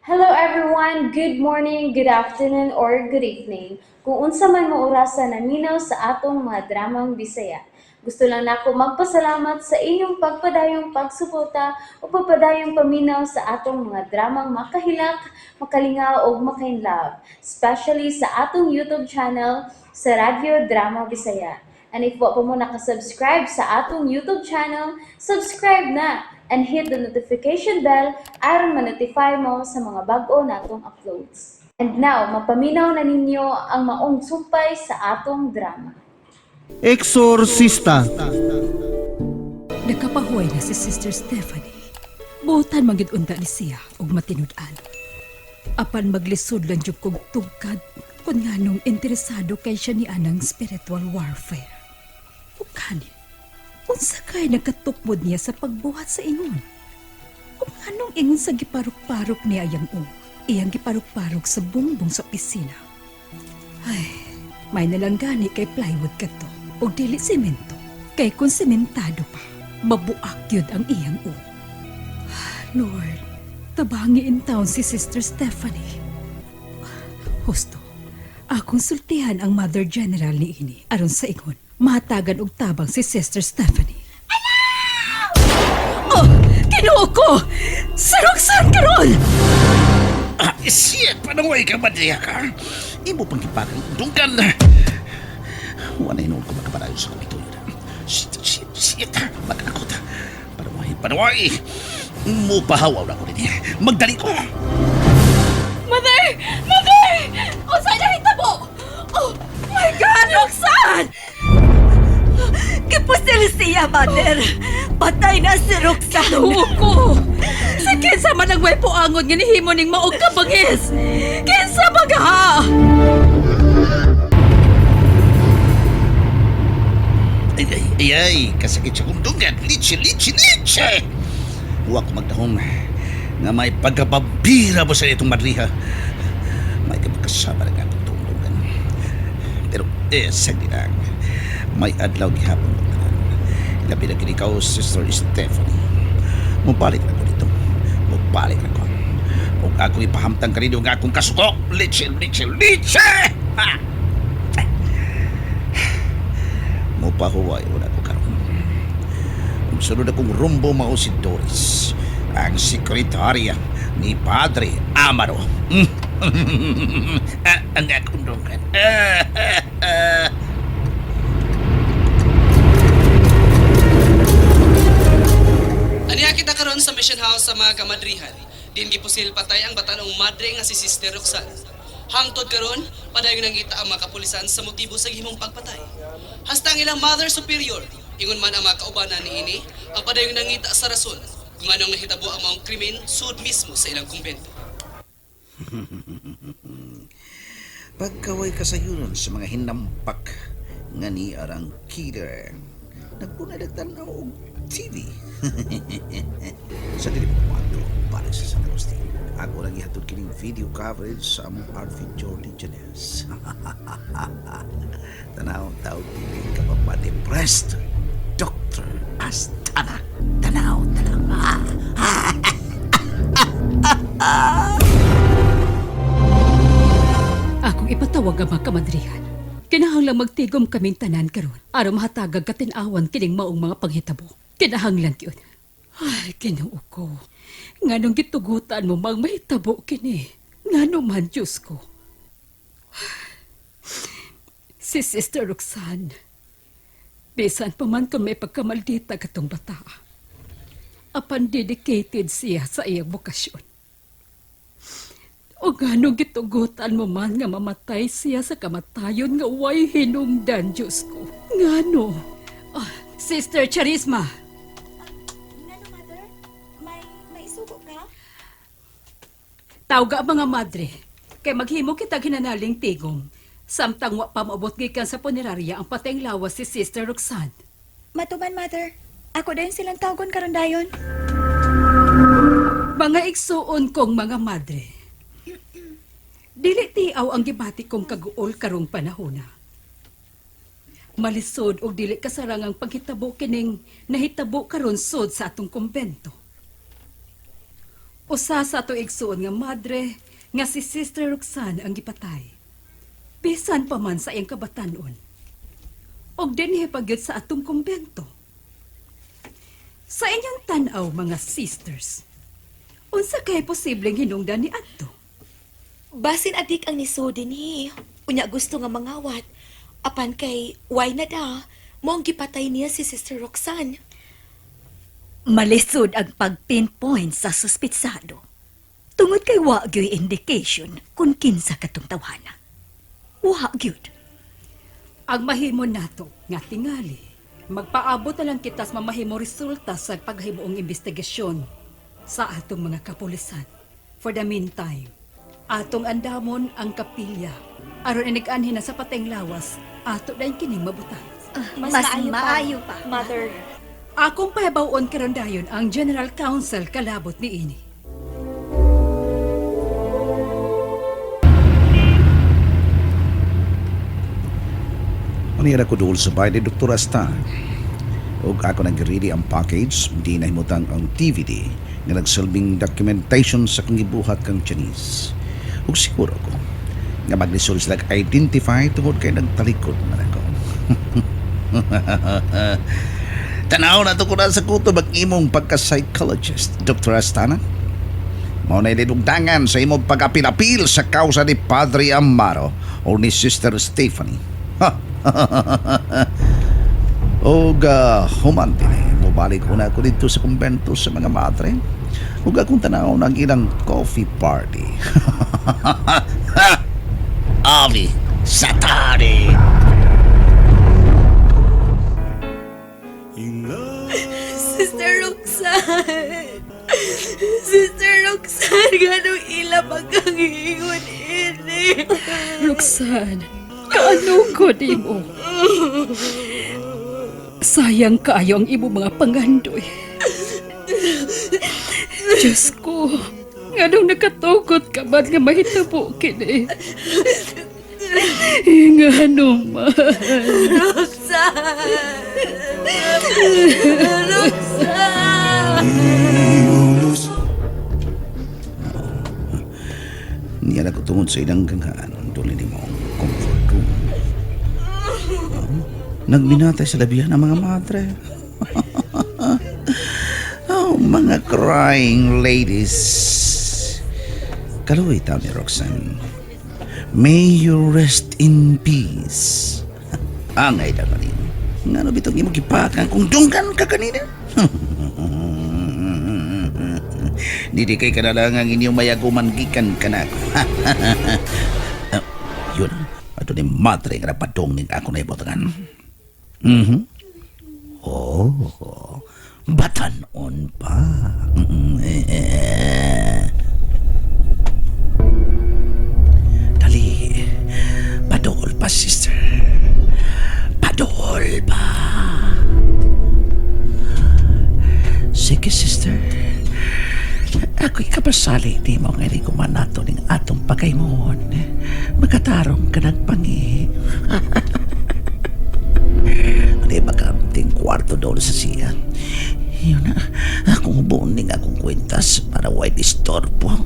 Hello everyone, good morning, good afternoon, or good evening. Kung unsa man mo orasan naminaw sa atong mga dramang Bisaya. Gusto lang nako magpasalamat sa inyong pagpadayong pagsuporta o pagpadayong paminaw sa atong mga dramang makahilak, makalingaw o makainlove, especially sa atong YouTube channel sa Radyo Drama Bisaya. And if wa pa mo nakasubscribe sa atong YouTube channel, subscribe na and hit the notification bell aron ma-notify mo sa mga bag-o natong uploads. And now, mapaminaw na ninyo ang maong sumpay sa atong drama. Eksorsista. Nakapahuay na si Sister Stephanie. Buotan magid-unta ni siya og matinud-an. Apan maglisod lang jud kog tugkad kung nganong interesado kay siya ni anang spiritual warfare. Ug kanin, unsa kay nagkatukbod niya sa pagbuhat sa ingon? Kung anong ingon sa giparok-parok niya ayang iyang giparok-parok sa bumbong sa opisina. Ay, may nalanggani kay plywood kadto og dili semento. Kay kung sementado pa, mabuak yun ang iyang Lord, tabangi in town si Sister Stephanie. Husto, akong sultihan ang Mother General ni ini aron sa ingon. Matagan og tabang si Sister Stephanie. Oh, kinuo ko! Si Roxanne Carol! Siya, panaway ka ba diya ka? Imo pang kipakang dunggan. Wanay noon ko makaparayo sa kapito yun. Shit, magkakot. Panaway. Mupahawaw na ko rin. Magdali ko. Mother! Mother! O saan na hitabo? Oh my God, Roxanne! Kipustil siya, Mother. Patay na si Roxanne. Ko! Sa kinsa man ang way puangon nga nihimo ning maog kabangis. Kinsa baga? Ay, kasakit siya kong dunggan. Litsi! Huwag magdahon nga may pagkapabira mo sa itong madriha. May kapagkasama ng atong tungdungan. Pero, sagdi lang. May adlaw gihapon mo na. Labi na kinikaw, Sister Stephanie. Mubalik na ko dito. Mubalik na ko. Huwag akong ipahamtang ka rin yung akong kasuko. Litsi! Ha! Mupahuway mo na ko karoon. Ang sunod akong rumbo mao si Doris, ang sekretarya ni Padre Amaro. Ang akong dungkan. Aniya kita karon sa Mission House sa mga kamadrihan. Din gipusil patay ang batanong madre nga si Sister Roxanne. Hangtod karon, padayon nangita ang mga kapulisan sa motibo sa gihimong pagpatay. Hasta ang ilang Mother Superior, ingon man ang mga kaubanan ni ini, ang padayon nangita sa rason kung anong nahitabo ang mga krimen sud mismo sa ilang kumbento. Pagkaway kasayunon sa mga hinampak nga ni arang killer, nagpunay nagtanaw og TV. Sa dili mo kumato para sa San Agustin. Ako lang ihatod kining video coverage sa among RV Jordi Janes. Tanawang tao dili ka pa ma-depressed. Dr. Astana. Tanaw. Akong ipatawag ang mga kamadrihan. Kinahanglang magtigom kaming tanan karon aron mahatagag katinawan kining maong mga panghitabo. Kinahanglan yun. Ay, Ginoo ko. Nganong gitugutan mo mang mahitabo kini. Ngano man, Diyos ko. Si Sister Roxanne, bisan pa man kung may pagkamaldita katong bata, apan dedicated siya sa iyang bukasyon. O gano gitugutan mo man nga mamatay siya sa kamatayon nga way hinungdan, Diyos ko. Ngano? Sister Charisma. Ngano, Mother? May sugo ka? Tawga mga madre, kay maghimo kita ginanaling tigom. Samtang wa pa maabot gikan sa punerarya ang patayng lawas si Sister Roxanne. Matuman, Mother. Ako din silang tawgon karon dayon. Mga igsuon kong mga madre, dili tiaw ang gibati kong kaguol karong panahona. Malisod og dili kasarangang paghitabo kining nahitabo karon sod sa atong kumbento. Usa sa ato igsuon nga madre nga si Sister Roxanne ang gipatay. Bisan pa man sa iyang kabatanon. Og dinhi pagyud sa atong kumbento. Sa inyong tanaw, mga sisters, unsa kay posibleng hinungdan ni adto? Basin adik ang nisod dinhi. Unya gusto nga mangawat. Apan kay why na da, mo ang gipatay niya si Sister Roxanne. Malisod ang pag-pinpoint sa suspitsado. Tungod kay wa gyud indication kung kinsa katong tawhana. Wa gyud. Ang mahimo nato nga tingali, magpaabot na lang kita sa mamahimo resulta sa paghimuong investigasyon sa atong mga kapulisan. For the meantime, atong andamon ang kapilya aron iniganhin na sa pateng lawas ato dayon kining mabutan. Mas maayo pa. Mother. Akong pahibawon karon dayon ang General Counsel kalabot ni ini. Manira ko doon sa bahay ni Dr. Asta. Ug ako nag-ready ang package, di na himutang ang DVD nga nagsilbing documentation sa kong gibuhat kang Chinese. Ug siguro ko nga maglisod sila identify tungod kay nagtalikod man ako. Tanaw na to ko na sa kuto mag-imong pagka-psychologist, Dr. Astana. Mao na dinugdangan sa imong pagkapilapil sa kausa ni Padre Amaro o ni Sister Stephanie. Og humante mubalik ko na ako dito sa kumbento sa mga madre. Ug akong tanaw ng ilang coffee party. Avi Satari. Sister Roxanne! Sister Roxanne, ganong ila pagkangingon ini. Roxanne, kaano ko di mo? Sayang kaayo ang imo mga pangandoy. Diyos ko, nga nung nakatukot ka ba nga mahitabo kini? Nga naman. Niya na ko tungod sa ilang ganghaan. Tuloy ni mo ang comfort room. Nagminatay sa labihan ng mga madre. Oh, mga crying ladies. Kaluwi tao ni Roxanne. May you rest in peace. Angay na kanina. Nga no bitong imo gipakan kung dunggan ka kanina. Didi kay kanalangang inyong mayaguman gikan ka na ako. Yun. Ato ni madre nga napadong ning ako na ibotangan. Oh, batanon pa. Dali, padol pa, sister. Padol pa. Sige, sister. Ako'y kapasali di mo nga rin kumanato ng atong pagkaymon. Magkatarong ka nagpangi. Di ba kamting kwarto doon sa siya? Yun na, akong buning akong kwentas para way distorbo.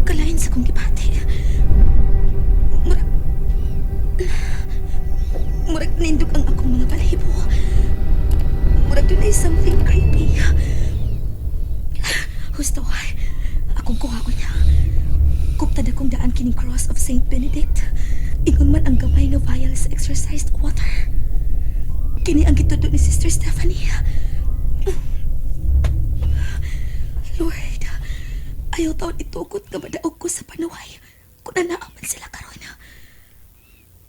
Kalain sa kong gibati. Murag nindog ang akong mga balahibo. Murag doon ay something creepy. Gusto, akong kuhaon niya. Kuptad akong daan kining cross of Saint Benedict. Ingon man ang gamay nga vial sa exorcised water. Kini ang gitudo ni Sister Stephanie. Lord, ayaw taon itukot nga madaog ko sa panuway kung nanaaman sila karon.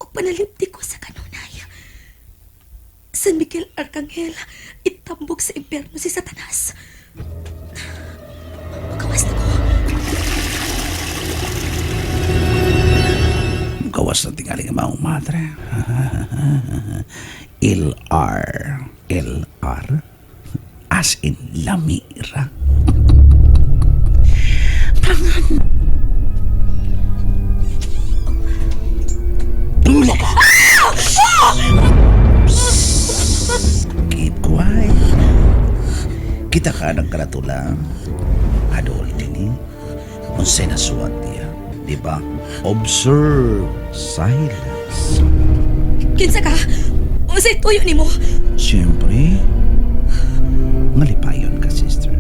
O panalipti ko sa kanunay. San Miguel Arcangel, itambog sa impyerno si Satanas. Magawas na ko. Gawas na tingali nga maong madre. LR. LR? As in lamira. Keep quiet. Kita ka ng karatula. Adol din eh. Unsay nasuwat niya. Di ba? Observe. Silence. Kinsa ka? Unsay tuyo nimo? Siyempre, malipayon ka, sister.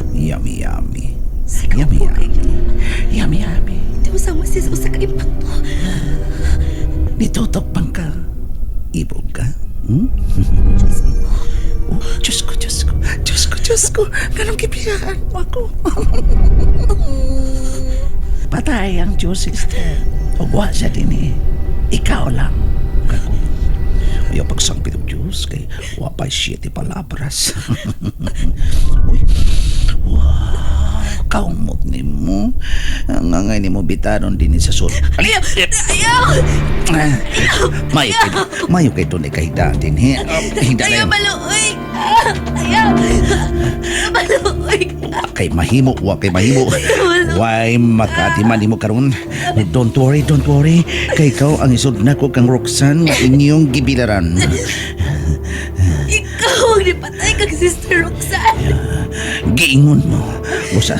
Yummy, yummy. Yummy, yummy. Yummy, yummy. Di mo sama sis usa ka impacto. Nitutok pang ka. Ibog ka? Hmm? Oh, Diyos ko, Diyos ko. Diyos ko, Diyos ko. Ganong kipiyahan mo ako. Patay ang Diyos, sister. Huwag siya din eh. Ikaw lang. Kako. Ayaw pagsangpit ng Diyos kay wapay 7 palabras. Uy. Wow. Kaumot ni mo. Ang angay ni mo bitanon din sa sul. Ayaw! Ayaw! Mayo kay tunay kahigdaan din. Higda na Ayaw yun. maluoy! Ayaw! Maluoy! Kay mahimo, wa kay mahimo. Why makatiman nimo karon? Don't worry. Kay ikaw ang isod na ko kang Roxanne nga inyong gibilaran. Ikaw ang nipatay kang Sister Roxanne! Giingon mo. Usa,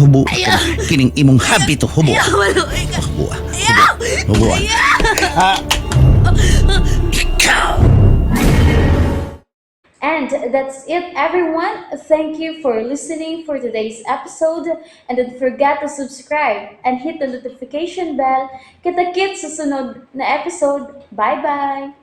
hubo ka. Kining imong habito, hubo. Ayaw maluoy ka! Hubo. Ayaw! Hubo. And that's it, everyone. Thank you for listening for today's episode. And don't forget to subscribe and hit the notification bell. Kita-kits sa sunod na episode. Bye-bye!